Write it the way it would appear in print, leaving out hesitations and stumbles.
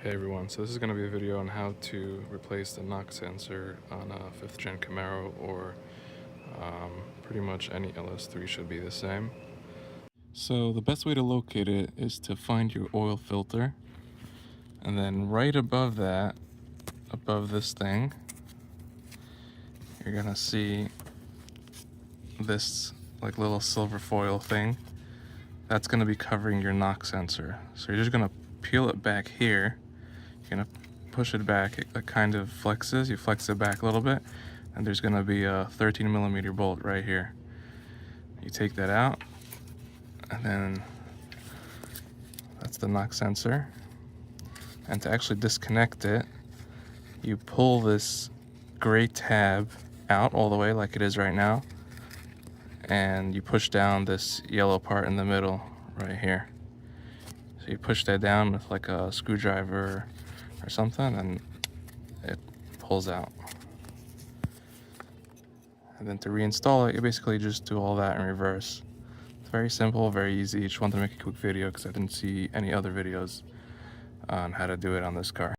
Hey everyone, so this is going to be a video on how to replace the knock sensor on a 5th gen Camaro, or pretty much any LS3 should be the same. So the best way to locate it is to find your oil filter, and then right above that, above this thing, you're going to see this like little silver foil thing. That's going to be covering your knock sensor. So you're just going to peel it back here. You're gonna push it back, it kind of flexes, you flex it back a little bit, and there's gonna be a 13mm bolt right here. You take that out, and then that's the knock sensor. And to actually disconnect it, you pull this gray tab out all the way like it is right now, and you push down this yellow part in the middle right here. So you push that down with like a screwdriver or something, and it pulls out. And then to reinstall it, you basically just do all that in reverse. It's very simple, very easy. Just wanted to make a quick video because I didn't see any other videos on how to do it on this car.